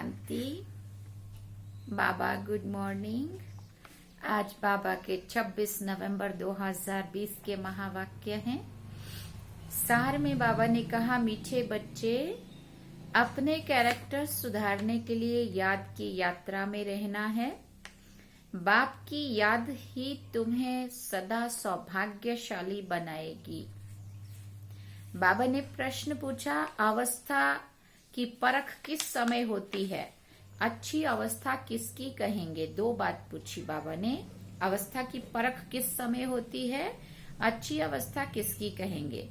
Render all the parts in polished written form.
शांति। बाबा good morning. आज बाबा के 26 नवंबर 2020 के महावाक्य हैं। सार में बाबा ने कहा, मीठे बच्चे, अपने कैरेक्टर सुधारने के लिए याद की यात्रा में रहना है। बाप की याद ही तुम्हें सदा सौभाग्यशाली बनाएगी। बाबा ने प्रश्न पूछा, अवस्था की परख किस समय होती है? अच्छी अवस्था किसकी कहेंगे? दो बात पूछी बाबा ने। अवस्था की परख किस समय होती है? अच्छी अवस्था किसकी कहेंगे?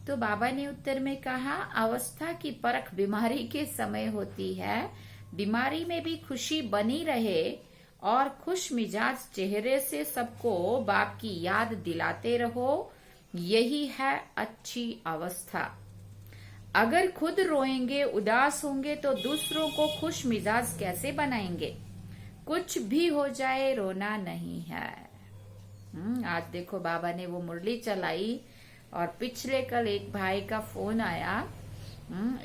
तो बाबा ने उत्तर में कहा, अवस्था की परख बीमारी के समय होती है। बीमारी में भी खुशी बनी रहे और खुश मिजाज चेहरे से सबको बाप की याद दिलाते रहो, यही है अच्छी अवस्था। अगर खुद रोएंगे, उदास होंगे तो दूसरों को खुश मिजाज कैसे बनाएंगे? कुछ भी हो जाए, रोना नहीं है। आज देखो बाबा ने वो मुरली चलाई और पिछले कल एक भाई का फोन आया।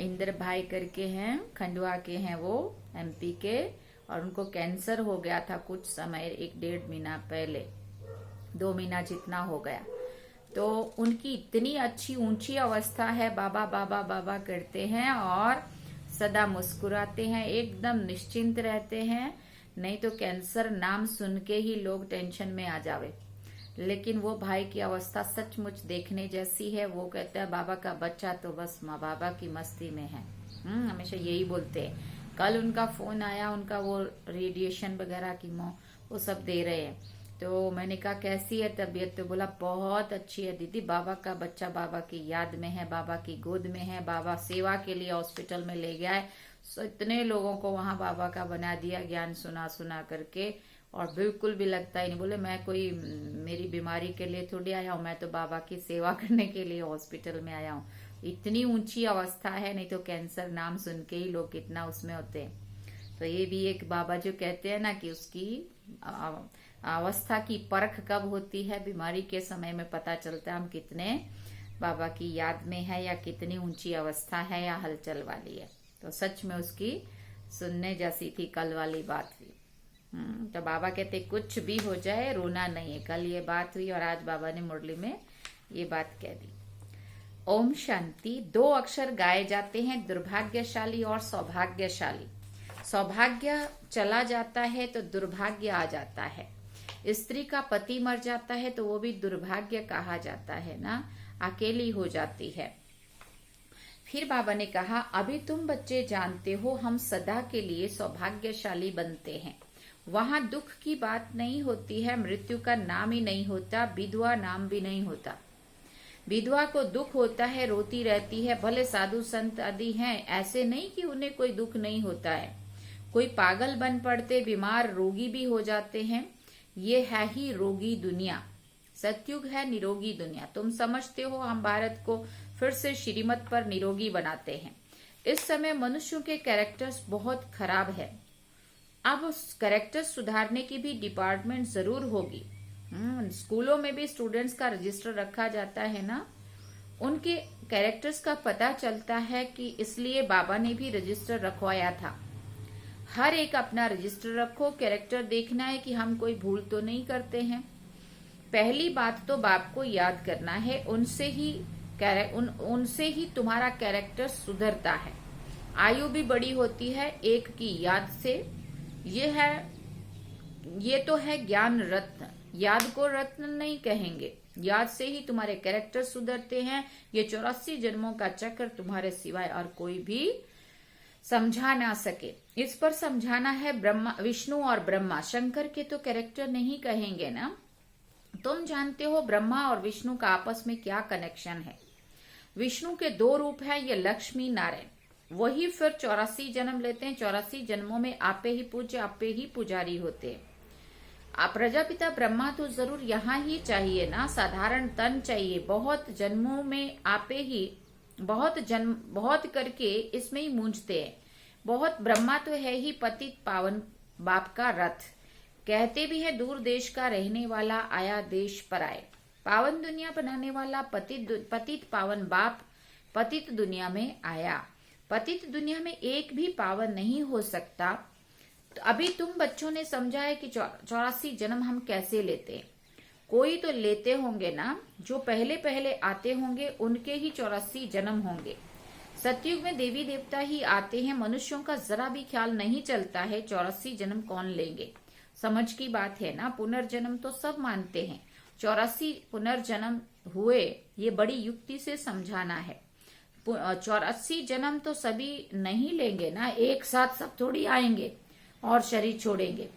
इंद्र भाई करके हैं, खंडवा के हैं वो, एमपी के, और उनको कैंसर हो गया था कुछ समय, 1-1.5 महीना पहले, 2 महीना जितना हो गया। तो उनकी इतनी अच्छी ऊंची अवस्था है, बाबा बाबा बाबा करते हैं और सदा मुस्कुराते हैं, एकदम निश्चिंत रहते हैं। नहीं तो कैंसर नाम सुन के ही लोग टेंशन में आ जावे। लेकिन वो भाई की अवस्था सचमुच देखने जैसी है। वो कहता है, बाबा का बच्चा तो बस माँ बाबा की मस्ती में है। हमेशा यही बोलते हैं। कल उनका फोन आया, उनका वो रेडिएशन वगैरह कीमो वो सब दे रहे हैं। तो मैंने कहा, कैसी है तबीयत? तो बोला, बहुत अच्छी है दीदी, बाबा का बच्चा बाबा की याद में है, बाबा की गोद में है। बाबा सेवा के लिए हॉस्पिटल में ले गया है। इतने लोगों को वहां बाबा का बना दिया, ज्ञान सुना सुना करके, और बिल्कुल भी लगता ही नहीं। बोले, मैं कोई मेरी बीमारी के लिए थोड़ी आया हूँ, मैं तो बाबा की सेवा करने के लिए हॉस्पिटल में आया हूँ। इतनी ऊंची अवस्था है, नहीं तो कैंसर नाम सुन के ही लोग कितना उसमें होते हैं। तो ये भी एक बाबा जो कहते हैं ना कि उसकी अवस्था की परख कब होती है, बीमारी के समय में पता चलता है हम कितने बाबा की याद में है, या कितनी ऊंची अवस्था है, या हलचल वाली है। तो सच में उसकी सुनने जैसी थी कल वाली बात हुई। तो बाबा कहते, कुछ भी हो जाए, रोना नहीं है। कल ये बात हुई और आज बाबा ने मुरली में ये बात कह दी। ओम शांति। 2 अक्षर गाए जाते हैं, दुर्भाग्यशाली और सौभाग्यशाली। सौभाग्य चला जाता है तो दुर्भाग्य आ जाता है। स्त्री का पति मर जाता है तो वो भी दुर्भाग्य कहा जाता है ना, अकेली हो जाती है। फिर बाबा ने कहा, अभी तुम बच्चे जानते हो, हम सदा के लिए सौभाग्यशाली बनते हैं। वहां दुख की बात नहीं होती है, मृत्यु का नाम ही नहीं होता, विधवा नाम भी नहीं होता। विधवा को दुख होता है, रोती रहती है। भले साधु संत आदि हैं, ऐसे नहीं कि उन्हें कोई दुख नहीं होता है। कोई पागल बन पड़ते, बीमार रोगी भी हो जाते हैं। ये है ही रोगी दुनिया। सतयुग है निरोगी दुनिया। तुम समझते हो हम भारत को फिर से श्रीमत पर निरोगी बनाते हैं। इस समय मनुष्यों के कैरेक्टर्स बहुत खराब है। अब उस कैरेक्टर सुधारने की भी डिपार्टमेंट जरूर होगी। स्कूलों में भी स्टूडेंट्स का रजिस्टर रखा जाता है ना, उनके कैरेक्टर्स का पता चलता है कि इसलिए बाबा ने भी रजिस्टर रखवाया था। हर एक अपना रजिस्टर रखो, कैरेक्टर देखना है कि हम कोई भूल तो नहीं करते हैं। पहली बात तो बाप को याद करना है, उनसे ही तुम्हारा कैरेक्टर सुधरता है। आयु भी बड़ी होती है एक की याद से। ये तो है ज्ञान रत्न। याद को रत्न नहीं कहेंगे, याद से ही तुम्हारे कैरेक्टर सुधरते हैं। ये 84 जन्मों का चक्र तुम्हारे सिवाय और कोई भी समझा ना सके। इस पर समझाना है ब्रह्मा, विष्णु और ब्रह्मा। शंकर के तो कैरेक्टर नहीं कहेंगे ना। तुम जानते हो ब्रह्मा और विष्णु का आपस में क्या कनेक्शन है। विष्णु के 2 रूप हैं, ये लक्ष्मी नारायण। वही फिर 84 जन्म लेते हैं। 84 जन्मों में आपे ही पूज्य, आपे ही पुजारी होते हैं। आप प्रजापिता ब्रह्मा तो जरूर यहाँ ही चाहिए ना, साधारण तन चाहिए। बहुत जन्मों में आपे ही बहुत करके इसमें ही मूंझते हैं। बहुत ब्रह्मा तो है ही पतित पावन बाप का रथ। कहते भी है, दूर देश का रहने वाला आया देश पर आए। पावन दुनिया बनाने वाला पतित पावन बाप पतित दुनिया में आया। पतित दुनिया में एक भी पावन नहीं हो सकता। तो अभी तुम बच्चों ने समझा है कि 84 जन्म हम कैसे लेते हैं। कोई तो लेते होंगे ना, जो पहले पहले आते होंगे उनके ही 84 जन्म होंगे। सतयुग में देवी देवता ही आते हैं, मनुष्यों का जरा भी ख्याल नहीं चलता है 84 जन्म कौन लेंगे। समझ की बात है ना। पुनर्जन्म तो सब मानते हैं, 84 पुनर्जन्म हुए, ये बड़ी युक्ति से समझाना है। 84 जन्म तो सभी नहीं लेंगे ना, एक साथ सब थोड़ी आएंगे और शरीर छोड़ेंगे।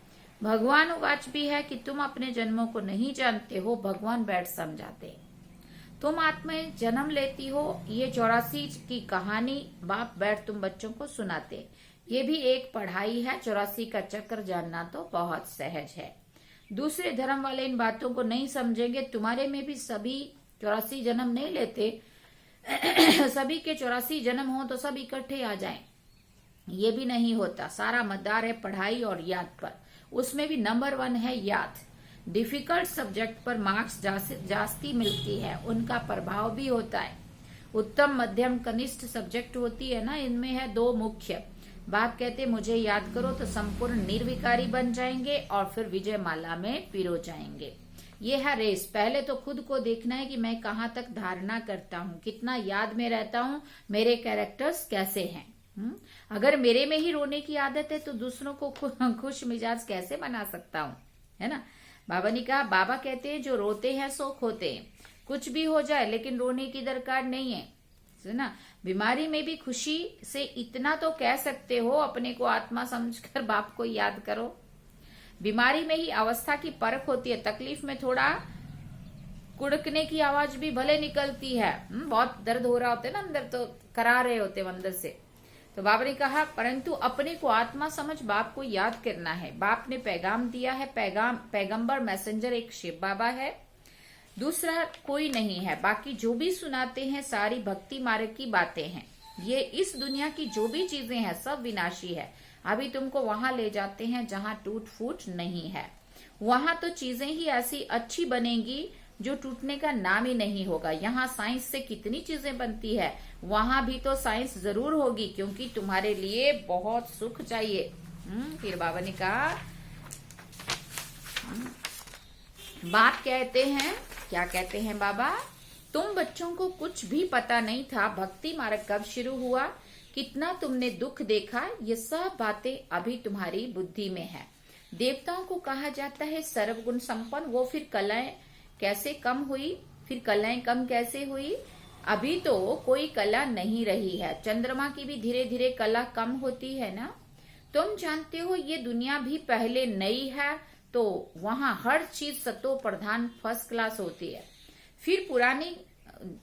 भगवान वाच भी है कि तुम अपने जन्मों को नहीं जानते हो, भगवान बैठ समझाते हैं। तुम आत्माएं जन्म लेती हो, ये 84 की कहानी बाप बैठ तुम बच्चों को सुनाते। ये भी एक पढ़ाई है। 84 का चक्र जानना तो बहुत सहज है। दूसरे धर्म वाले इन बातों को नहीं समझेंगे। तुम्हारे में भी सभी 84 जन्म नहीं लेते। सभी के 84 जन्म हो तो सब इकट्ठे आ जाएं, ये भी नहीं होता। सारा मदार है पढ़ाई और याद पर। उसमें भी नंबर 1 है याद। डिफिकल्ट सब्जेक्ट पर मार्क्स जास्ती मिलती है, उनका प्रभाव भी होता है। उत्तम मध्यम कनिष्ठ सब्जेक्ट होती है ना, इनमें है 2 मुख्य। बाप कहते मुझे याद करो तो संपूर्ण निर्विकारी बन जाएंगे और फिर विजय माला में पिरो जाएंगे। ये है रेस। पहले तो खुद को देखना है कि मैं कहाँ तक धारणा करता हूँ, कितना याद में रहता हूँ, मेरे कैरेक्टर्स कैसे हैं। अगर मेरे में ही रोने की आदत है तो दूसरों को खुश मिजाज कैसे बना सकता हूँ, है ना। बाबा ने कहा, बाबा कहते हैं जो रोते हैं सो खोते हैं। कुछ भी हो जाए लेकिन रोने की दरकार नहीं है ना। बीमारी में भी खुशी से इतना तो कह सकते हो, अपने को आत्मा समझकर बाप को याद करो। बीमारी में ही अवस्था की परख होती है। तकलीफ में थोड़ा कुड़कने की आवाज भी भले निकलती है, बहुत दर्द हो रहा होता है ना अंदर, तो करा रहे होते अंदर से। तो बाबा ने कहा परंतु अपने को आत्मा समझ बाप को याद करना है। बाप ने पैगाम दिया है। पैगंबर मैसेंजर एक शिव बाबा है, दूसरा कोई नहीं है। बाकी जो भी सुनाते हैं सारी भक्ति मार्ग की बातें हैं। ये इस दुनिया की जो भी चीजें हैं सब विनाशी है। अभी तुमको वहां ले जाते हैं जहां टूट फूट नहीं है। वहां तो चीजें ही ऐसी अच्छी बनेंगी जो टूटने का नाम ही नहीं होगा। यहाँ साइंस से कितनी चीजें बनती है, वहां भी तो साइंस जरूर होगी, क्योंकि तुम्हारे लिए बहुत सुख चाहिए। फिर बाबा ने कहा, बात कहते हैं, क्या कहते हैं बाबा, तुम बच्चों को कुछ भी पता नहीं था भक्ति मार्ग कब शुरू हुआ, कितना तुमने दुख देखा, ये सब बातें अभी तुम्हारी बुद्धि में है। देवताओं को कहा जाता है सर्वगुण संपन्न, वो फिर कलाएं कैसे कम हुई, फिर कलाएं कम कैसे हुई। अभी तो कोई कला नहीं रही है। चंद्रमा की भी धीरे धीरे कला कम होती है ना। तुम जानते हो ये दुनिया भी पहले नई है तो वहां हर चीज सतो प्रधान फर्स्ट क्लास होती है, फिर पुरानी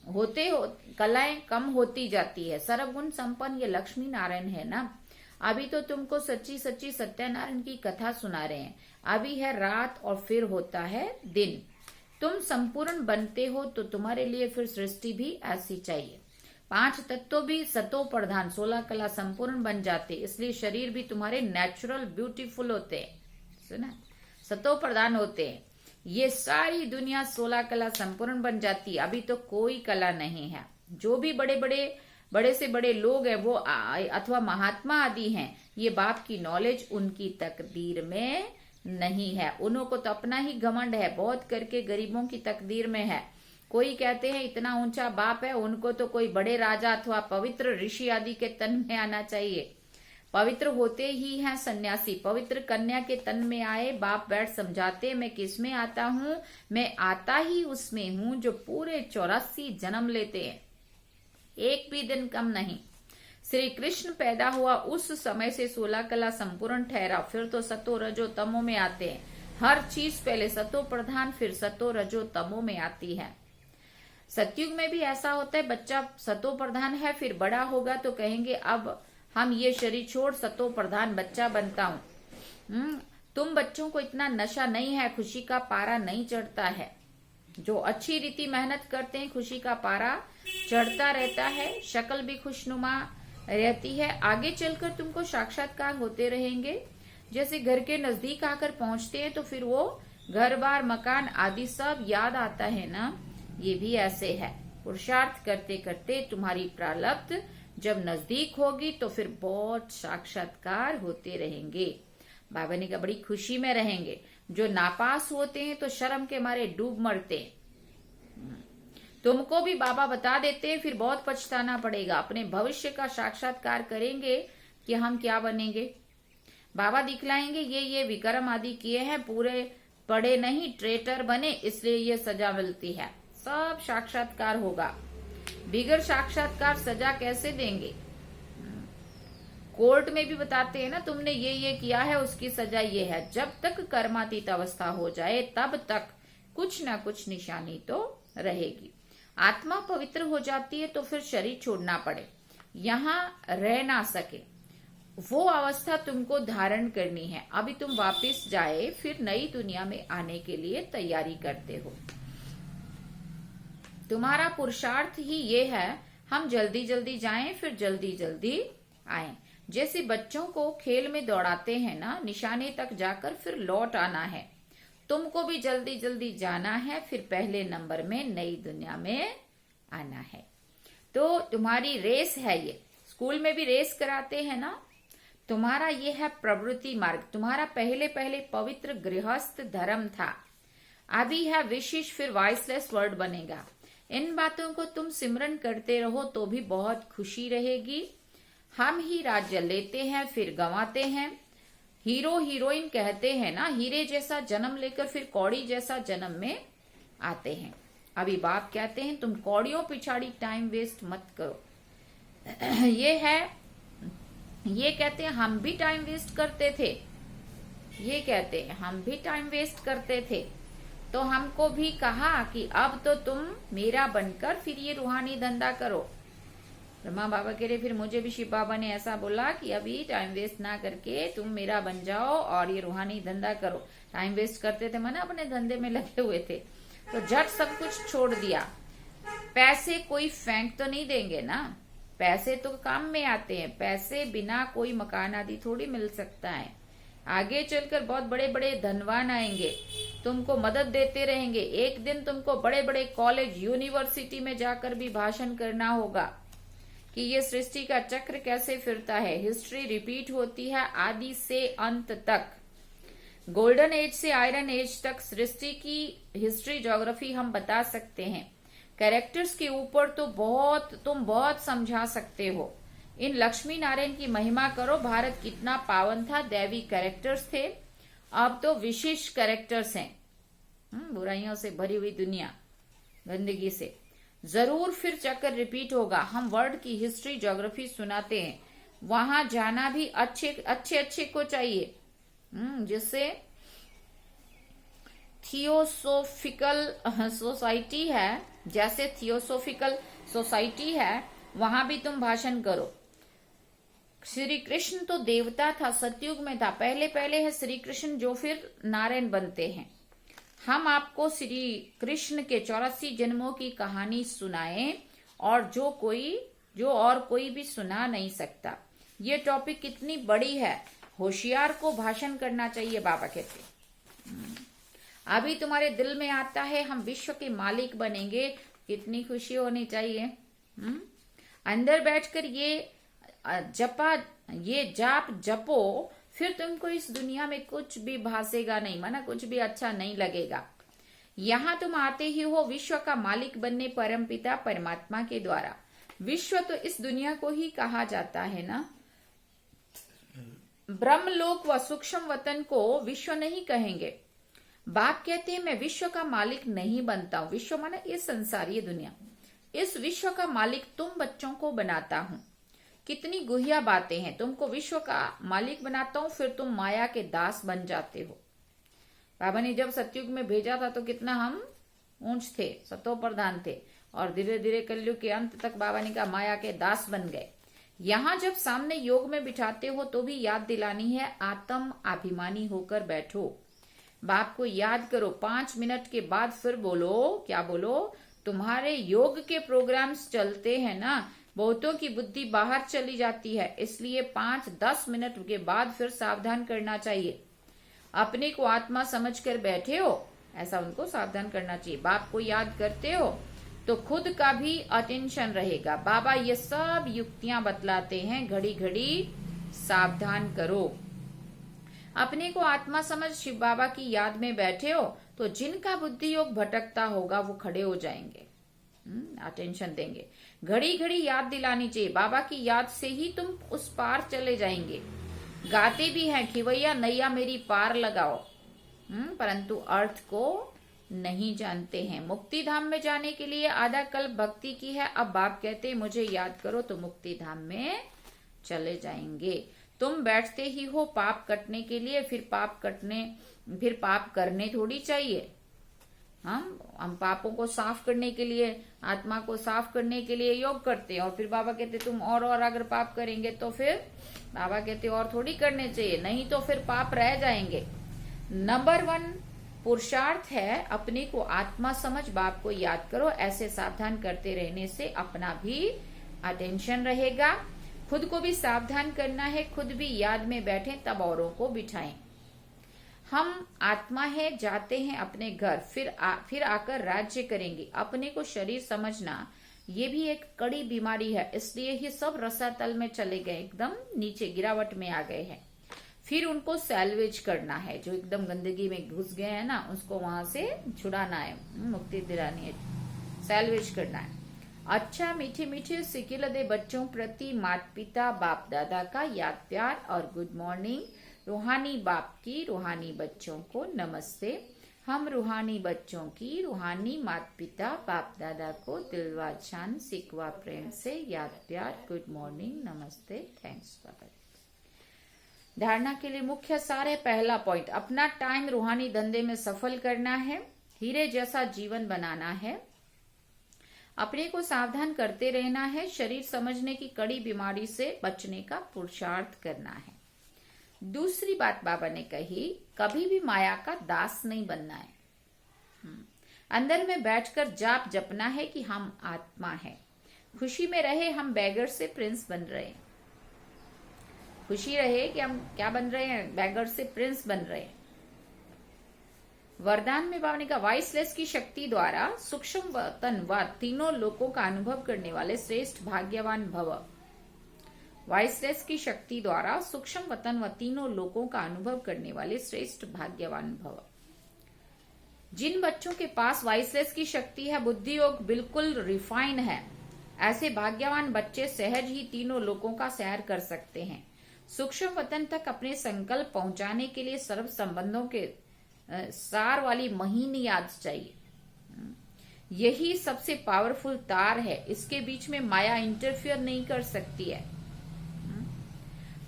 होते हो कलाएं कम होती जाती है। सर्वगुण संपन्न ये लक्ष्मी नारायण है ना। अभी तो तुमको सच्ची सच्ची सत्यनारायण की कथा सुना रहे हैं। अभी है रात और फिर होता है दिन। तुम संपूर्ण बनते हो तो तुम्हारे लिए फिर सृष्टि भी ऐसी चाहिए। 5 तत्व भी सतो प्रधान 16 कला संपूर्ण बन जाते, इसलिए शरीर भी तुम्हारे नेचुरल ब्यूटीफुल होते हैं, सुना, सतो प्रधान होते हैं। ये सारी दुनिया 16 कला संपूर्ण बन जाती। अभी तो कोई कला नहीं है। जो भी बड़े से बड़े लोग हैं वो अथवा महात्मा आदि हैं, ये बाप की नॉलेज उनकी तकदीर में नहीं है। उनको तो अपना ही घमंड है, बहुत करके गरीबों की तकदीर में है। कोई कहते हैं इतना ऊंचा बाप है, उनको तो कोई बड़े राजा अथवा पवित्र ऋषि आदि के तन में आना चाहिए। पवित्र होते ही हैं सन्यासी। पवित्र कन्या के तन में आए, बाप बैठ समझाते मैं किस में आता हूँ, मैं आता ही उसमें हूँ जो पूरे 84 जन्म लेते हैं, एक भी दिन कम नहीं। श्री कृष्ण पैदा हुआ उस समय से 16 कला संपूर्ण ठहरा, फिर तो सतो रजो तमो में आते हैं। हर चीज पहले सतो प्रधान फिर सतो रजो तमो में आती है। सतयुग में भी ऐसा होता है, बच्चा सतो प्रधान है, फिर बड़ा होगा तो कहेंगे अब हम ये शरीर छोड़ सतो प्रधान बच्चा बनता हूँ। तुम बच्चों को इतना नशा नहीं है, खुशी का पारा नहीं चढ़ता है। जो अच्छी रीति मेहनत करते हैं खुशी का पारा चढ़ता रहता है, शक्ल भी खुशनुमा रहती है। आगे चलकर तुमको साक्षात्कार होते रहेंगे। जैसे घर के नजदीक आकर पहुंचते हैं तो फिर वो घर बार मकान आदि सब याद आता है ना। ये भी ऐसे है, पुरुषार्थ करते करते तुम्हारी प्रारब्ध जब नजदीक होगी तो फिर बहुत साक्षात्कार होते रहेंगे। बाबा ने कहा बड़ी खुशी में रहेंगे। जो नापास होते हैं तो शर्म के मारे डूब मरते हैं। तुमको भी बाबा बता देते हैं, फिर बहुत पछताना पड़ेगा। अपने भविष्य का साक्षात्कार करेंगे कि हम क्या बनेंगे। बाबा दिखलाएंगे ये विक्रम आदि किए हैं, पूरे पढ़े नहीं, ट्रेटर बने, इसलिए ये सजा मिलती है। सब साक्षात्कार होगा। बिगर साक्षात्कार सजा कैसे देंगे। कोर्ट में भी बताते हैं ना, तुमने ये किया है, उसकी सजा ये है। जब तक कर्मातीत अवस्था हो जाए तब तक कुछ ना कुछ निशानी तो रहेगी। आत्मा पवित्र हो जाती है तो फिर शरीर छोड़ना पड़े, यहाँ रह ना सके, वो अवस्था तुमको धारण करनी है। अभी तुम वापस जाए, फिर नई दुनिया में आने के लिए तैयारी करते हो। तुम्हारा पुरुषार्थ ही ये है, हम जल्दी जल्दी जाएं, फिर जल्दी जल्दी आएं। जैसे बच्चों को खेल में दौड़ाते हैं ना, निशाने तक जाकर फिर लौट आना है। तुमको भी जल्दी जल्दी जाना है, फिर पहले नंबर में नई दुनिया में आना है। तो तुम्हारी रेस है ये। स्कूल में भी रेस कराते हैं ना। तुम्हारा ये है प्रवृत्ति मार्ग। तुम्हारा पहले पहले पवित्र गृहस्थ धर्म था, अभी है विशेष, फिर वॉइसलेस वर्ड बनेगा। इन बातों को तुम सिमरन करते रहो तो भी बहुत खुशी रहेगी। हम ही राज्य लेते हैं, फिर गंवाते हैं। हीरो हीरोइन कहते हैं ना, हीरे जैसा जन्म लेकर फिर कौड़ी जैसा जन्म में आते हैं। अभी बाप कहते हैं तुम कौड़ियों पिछाड़ी टाइम वेस्ट मत करो। ये कहते हैं हम भी टाइम वेस्ट करते थे। ये कहते हैं हम भी टाइम वेस्ट करते थे, तो हमको भी कहा कि अब तो तुम मेरा बनकर फिर ये रूहानी धंधा करो। ब्रह्मा बाबा कह रहे फिर मुझे भी शिव बाबा ने ऐसा बोला कि अभी टाइम वेस्ट ना करके तुम मेरा बन जाओ और ये रूहानी धंधा करो। टाइम वेस्ट करते थे, माना अपने धंधे में लगे हुए थे, तो झट सब कुछ छोड़ दिया। पैसे कोई फेंक तो नहीं देंगे ना, पैसे तो काम में आते हैं। पैसे बिना कोई मकान आदि थोड़ी मिल सकता है। आगे चलकर बहुत बड़े बड़े धनवान आएंगे, तुमको मदद देते रहेंगे। एक दिन तुमको बड़े बड़े कॉलेज यूनिवर्सिटी में जाकर भी भाषण करना होगा कि ये सृष्टि का चक्र कैसे फिरता है। हिस्ट्री रिपीट होती है आदि से अंत तक। गोल्डन एज से आयरन एज तक सृष्टि की हिस्ट्री ज्योग्राफी हम बता सकते हैं। कैरेक्टर्स के ऊपर तो तुम बहुत समझा सकते हो। इन लक्ष्मी नारायण की महिमा करो। भारत कितना पावन था, दैवी कैरेक्टर्स थे, अब तो विशेष कैरेक्टर्स हैं। बुराइयों से भरी हुई दुनिया, गंदगी से। जरूर फिर चक्कर रिपीट होगा। हम वर्ल्ड की हिस्ट्री ज्योग्राफी सुनाते हैं, वहां जाना भी अच्छे को चाहिए, जिससे थियोसोफिकल सोसाइटी है, जैसे थियोसोफिकल सोसाइटी है, वहां भी तुम भाषण करो। श्री कृष्ण तो देवता था, सतयुग में था। पहले है श्री कृष्ण जो फिर नारायण बनते हैं। हम आपको श्री कृष्ण के 84 जन्मों की कहानी सुनाएं, और जो और कोई भी सुना नहीं सकता। ये टॉपिक कितनी बड़ी है, होशियार को भाषण करना चाहिए, बाबा कहते। अभी तुम्हारे दिल में आता है हम विश्व के मालिक बनेंगे, कितनी खुशी होनी चाहिए। अंदर बैठकर ये जाप जपो, फिर तुमको इस दुनिया में कुछ भी भासेगा नहीं, माना कुछ भी अच्छा नहीं लगेगा। यहाँ तुम आते ही हो विश्व का मालिक बनने, परमपिता परमात्मा के द्वारा। विश्व तो इस दुनिया को ही कहा जाता है ना। ब्रह्मलोक व सूक्ष्म वतन को विश्व नहीं कहेंगे। बाप कहते हैं मैं विश्व का मालिक नहीं बनता हूं। विश्व माना ये संसार, ये दुनिया। इस विश्व का मालिक तुम बच्चों को बनाता हूं। कितनी गुहिया बातें हैं। तुमको विश्व का मालिक बनाता हूं, फिर तुम माया के दास बन जाते हो। बाबा ने जब सतयुग में भेजा था तो कितना हम ऊंच थे, सतो प्रधान थे, और धीरे धीरे कलयुग के अंत तक बाबा ने कहा माया के दास बन गए। यहाँ जब सामने योग में बिठाते हो तो भी याद दिलानी है, आत्म अभिमानी होकर बैठो। बाप को याद करो। 5 मिनट के बाद फिर बोलो, क्या बोलो, तुम्हारे योग के प्रोग्राम्स चलते हैं ना, बहुतों की बुद्धि बाहर चली जाती है, इसलिए 5-10 मिनट के बाद फिर सावधान करना चाहिए। अपने को आत्मा समझकर बैठे हो, ऐसा उनको सावधान करना चाहिए। बाप को याद करते हो तो खुद का भी अटेंशन रहेगा। बाबा ये सब युक्तियां बतलाते हैं, घड़ी घड़ी सावधान करो। अपने को आत्मा समझ शिव बाबा की याद में बैठे हो तो जिनका बुद्धि योग भटकता होगा वो खड़े हो जाएंगे, अटेंशन देंगे। घड़ी घड़ी याद दिलानी चाहिए, बाबा की याद से ही तुम उस पार चले जाएंगे। गाते भी हैं खिवैया नैया मेरी पार लगाओ, परंतु अर्थ को नहीं जानते हैं। मुक्ति धाम में जाने के लिए आधा कल्प भक्ति की है, अब बाप कहते मुझे याद करो तो मुक्ति धाम में चले जाएंगे। तुम बैठते ही हो पाप कटने के लिए, फिर पाप करने थोड़ी चाहिए। हम पापों को साफ करने के लिए, आत्मा को साफ करने के लिए योग करते हैं, और फिर बाबा कहते तुम और अगर पाप करेंगे तो फिर बाबा कहते और थोड़ी करने चाहिए, नहीं तो फिर पाप रह जाएंगे। नंबर 1 पुरुषार्थ है अपने को आत्मा समझ बाप को याद करो। ऐसे सावधान करते रहने से अपना भी अटेंशन रहेगा। खुद को भी सावधान करना है, खुद भी याद में बैठे तब औरों को बिठाएं। हम आत्मा है, जाते हैं अपने घर, फिर आकर राज्य करेंगे। अपने को शरीर समझना ये भी एक कड़ी बीमारी है, इसलिए ही सब रसातल में चले गए, एकदम नीचे गिरावट में आ गए हैं। फिर उनको सैल्वेज करना है, जो एकदम गंदगी में घुस गए हैं ना, उसको वहां से छुड़ाना है, मुक्ति दिलानी है, सैल्वेज करना है। अच्छा मीठे मीठे सिकिलदे बच्चों प्रति माता पिता बाप दादा का याद प्यार और गुड मॉर्निंग। रूहानी बाप की रूहानी बच्चों को नमस्ते। हम रूहानी बच्चों की रूहानी माता पिता बाप दादा को दिलवा जान सिकवा प्रेम से याद प्यार गुड मॉर्निंग नमस्ते थैंक्स बाबा। धारणा के लिए मुख्य सार है, पहला पॉइंट अपना टाइम रूहानी धंधे में सफल करना है, हीरे जैसा जीवन बनाना है, अपने को सावधान करते रहना है, शरीर समझने की कड़ी बीमारी से बचने का पुरुषार्थ करना है। दूसरी बात बाबा ने कही, कभी भी माया का दास नहीं बनना है। अंदर में बैठकर जाप जपना है कि हम आत्मा है। खुशी में रहे हम बैगर से प्रिंस बन रहे हैं। खुशी रहे कि हम क्या बन रहे हैं, बैगर से प्रिंस बन रहे हैं। वरदान में बाबा ने कहा वाइसलेस की शक्ति द्वारा सूक्ष्म वतन व तीनों लोकों का अनुभव करने वाले श्रेष्ठ भाग्यवान भव। वाइसलेस की शक्ति द्वारा सूक्ष्म वतन व तीनों लोकों का अनुभव करने वाले श्रेष्ठ भाग्यवान भव। जिन बच्चों के पास वाइसलेस की शक्ति है, बुद्धि योग बिल्कुल रिफाइन है, ऐसे भाग्यवान बच्चे सहज ही तीनों लोकों का सैर कर सकते हैं। सूक्ष्म वतन तक अपने संकल्प पहुंचाने के लिए सर्व संबंधों के सार वाली महीन याद चाहिए। यही सबसे पावरफुल तार है, इसके बीच में माया इंटरफियर नहीं कर सकती है।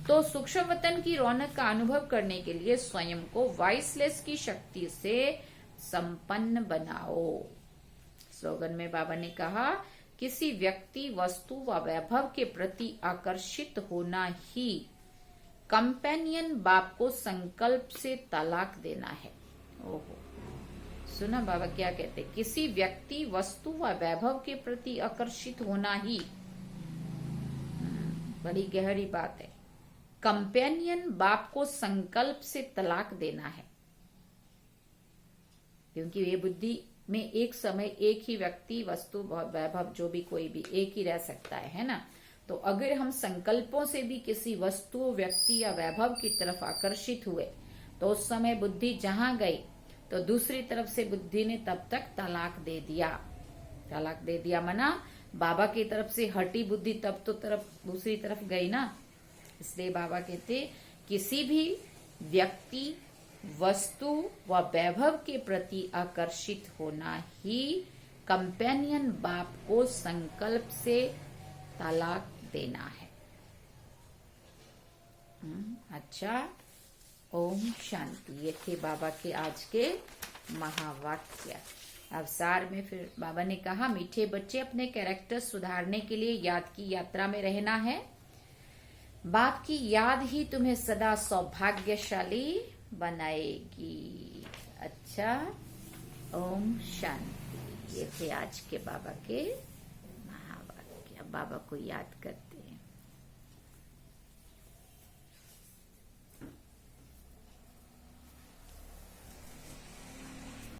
तो सूक्ष्म वतन की रौनक का अनुभव करने के लिए स्वयं को वाइसलेस की शक्ति से संपन्न बनाओ। स्लोगन में बाबा ने कहा किसी व्यक्ति वस्तु व वैभव के प्रति आकर्षित होना ही कंपेनियन बाप को संकल्प से तलाक देना है। ओहो, सुना बाबा क्या कहते, किसी व्यक्ति वस्तु व वैभव के प्रति आकर्षित होना ही, बड़ी गहरी बात है, कंपेनियन बाप को संकल्प से तलाक देना है। क्योंकि ये बुद्धि में एक समय एक ही व्यक्ति वस्तु वैभव जो भी कोई भी एक ही रह सकता है ना। तो अगर हम संकल्पों से भी किसी वस्तु व्यक्ति या वैभव की तरफ आकर्षित हुए तो उस समय बुद्धि जहां गई तो दूसरी तरफ से बुद्धि ने तब तक तलाक दे दिया। तलाक दे दिया मना बाबा की तरफ से हटी बुद्धि तब तो दूसरी तरफ गई ना। इसलिए बाबा कहते किसी भी व्यक्ति वस्तु व वैभव के प्रति आकर्षित होना ही कंपेनियन बाप को संकल्प से तलाक देना है। अच्छा, ओम शांति। ये थे बाबा के आज के महावाक्य। अब सार में फिर बाबा ने कहा मीठे बच्चे अपने कैरेक्टर सुधारने के लिए याद की यात्रा में रहना है। बाप की याद ही तुम्हें सदा सौभाग्यशाली बनाएगी। अच्छा, ओम शांति। ये थे आज के बाबा के महावाक्य। बाबा को याद करते